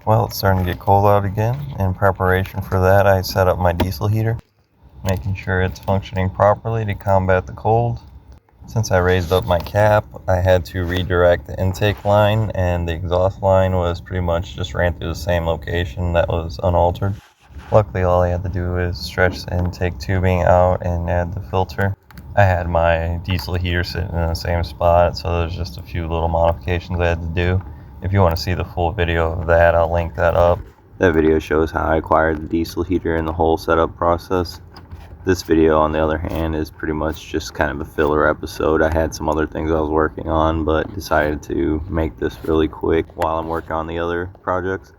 Well, it's starting to get cold out again. In preparation for that, I set up my diesel heater, making sure it's functioning properly to combat the cold. Since I raised up my cap, I had to redirect the intake line, and the exhaust line was pretty much just ran through the same location that was unaltered. Luckily, all I had to do was stretch the intake tubing out and add the filter. I had my diesel heater sitting in the same spot, so there's just a few little modifications I had to do. If you want to see the full video of that, I'll link that up. That video shows how I acquired the diesel heater and the whole setup process. This video, on the other hand, is pretty much just kind of a filler episode. I had some other things I was working on, but decided to make this really quick while I'm working on the other projects.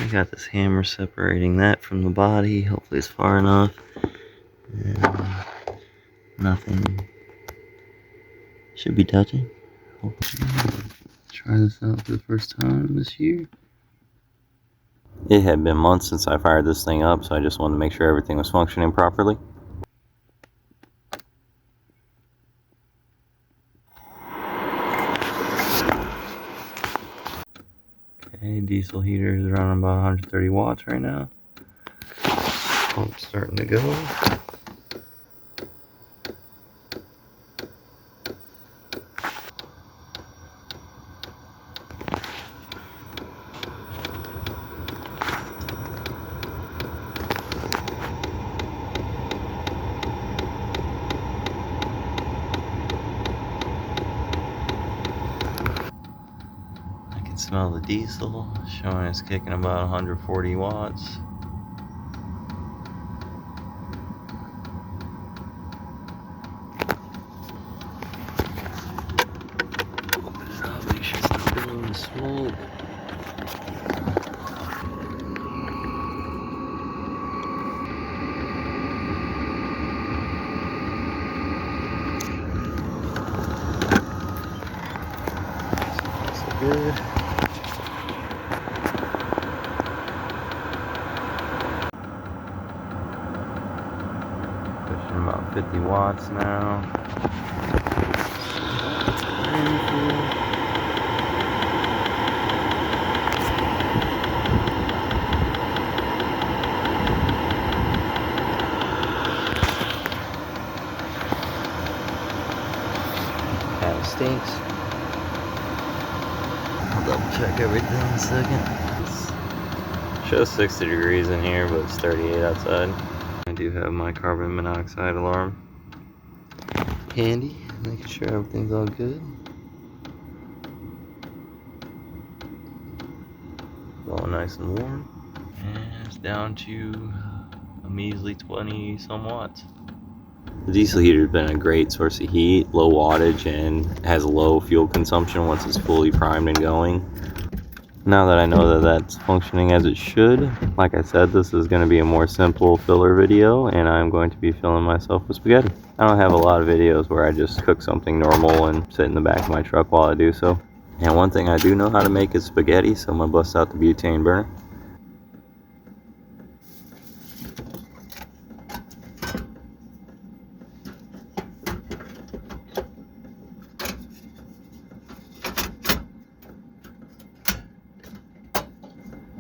I got this hammer separating that from the body. Hopefully it's far enough. And nothing should be touching. Hopefully. Try this out for the first time this year. It had been months since I fired this thing up, so I just wanted to make sure everything was functioning properly. Okay, diesel heater is running about 130 watts right now. Pump's starting to go. I can smell the diesel showing it's kicking about 140 watts. Open it up, make sure it's not blowing smoke. So good. Pushing about 50 watts now. Kind of stinks. I'll double check everything in a second. It shows 60 degrees in here, but it's 38 outside. I do have my carbon monoxide alarm handy, making sure everything's all good. All nice and warm. And it's down to a measly 20 some watts. The diesel heater has been a great source of heat, low wattage, and has low fuel consumption once it's fully primed and going. Now that I know that that's functioning as it should, like I said, this is going to be a more simple filler video, and I'm going to be filling myself with spaghetti. I don't have a lot of videos where I just cook something normal and sit in the back of my truck while I do so. And one thing I do know how to make is spaghetti, so I'm going to bust out the butane burner.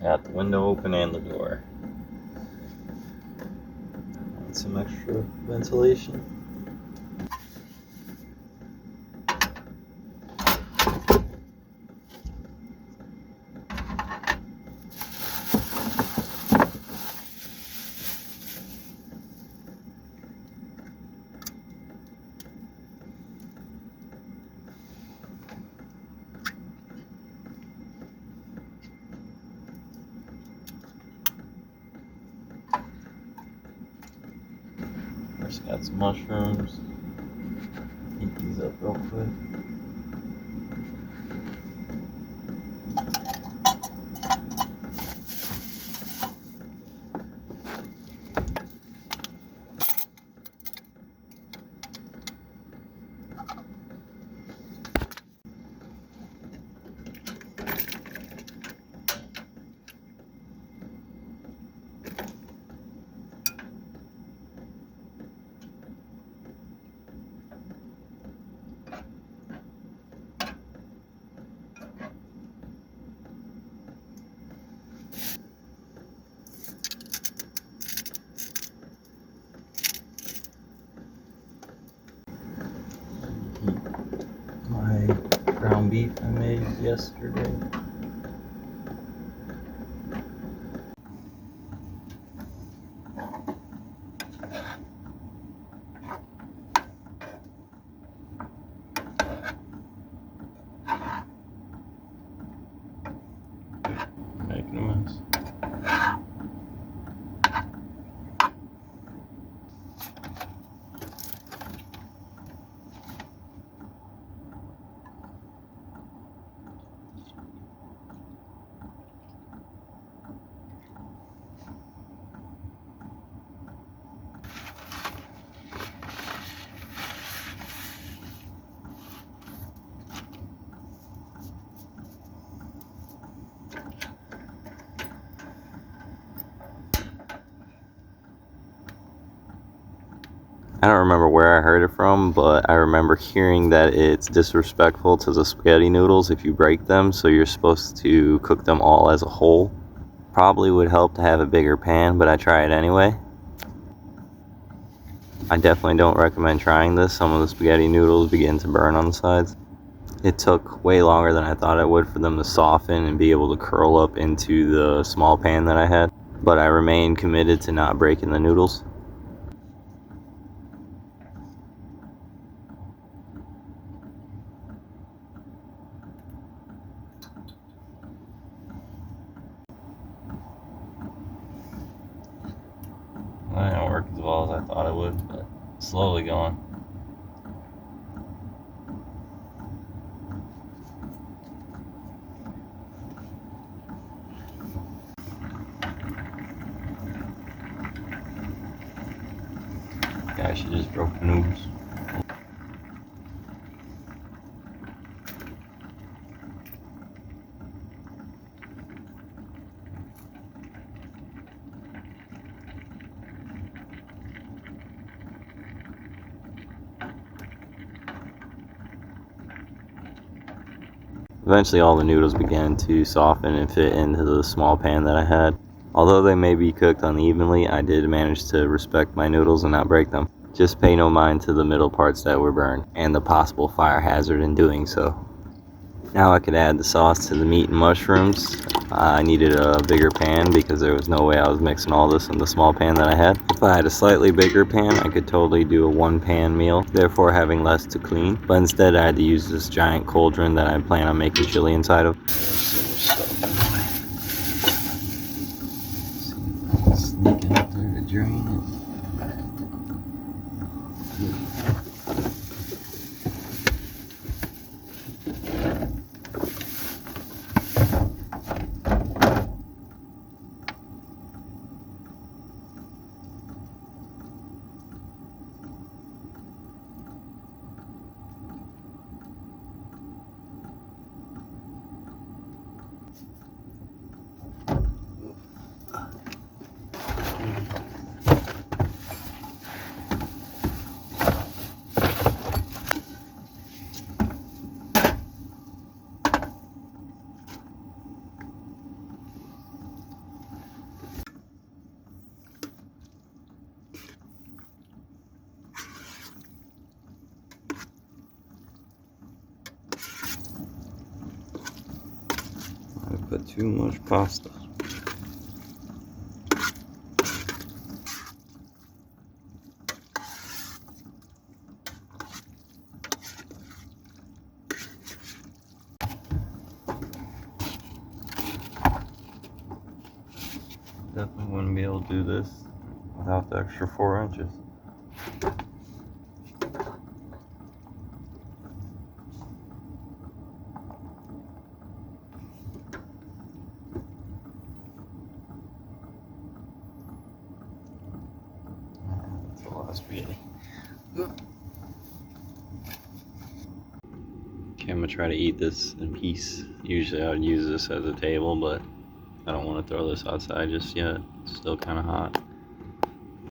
Got the window open and the door. And some extra ventilation. First got some mushrooms. Heat these up real quick. corned beef I made yesterday. Making a mess. I don't remember where I heard it from, but I remember hearing that it's disrespectful to the spaghetti noodles if you break them, so you're supposed to cook them all as a whole. Probably would help to have a bigger pan, but I try it anyway. I definitely don't recommend trying this. Some of the spaghetti noodles begin to burn on the sides. It took way longer than I thought it would for them to soften and be able to curl up into the small pan that I had, but I remain committed to not breaking the noodles. That didn't work as well as I thought it would, but slowly going. Gosh, she just broke the noodles. Eventually all the noodles began to soften and fit into the small pan that I had. Although they may be cooked unevenly, I did manage to respect my noodles and not break them. Just pay no mind to the middle parts that were burned, and the possible fire hazard in doing so. Now I could add the sauce to the meat and mushrooms. I needed a bigger pan because there was no way I was mixing all this in the small pan that I had. If I had a slightly bigger pan, I could totally do a one pan meal, therefore having less to clean. But instead I had to use this giant cauldron that I plan on making chili inside of. Sneaking up there to drain it. I put too much pasta. Definitely wouldn't be able to do this without the extra 4 inches. That's a lot of spaghetti. Okay, I'm gonna try to eat this in peace. Usually I would use this as a table, but I don't want to throw this outside just yet. It's still kind of hot.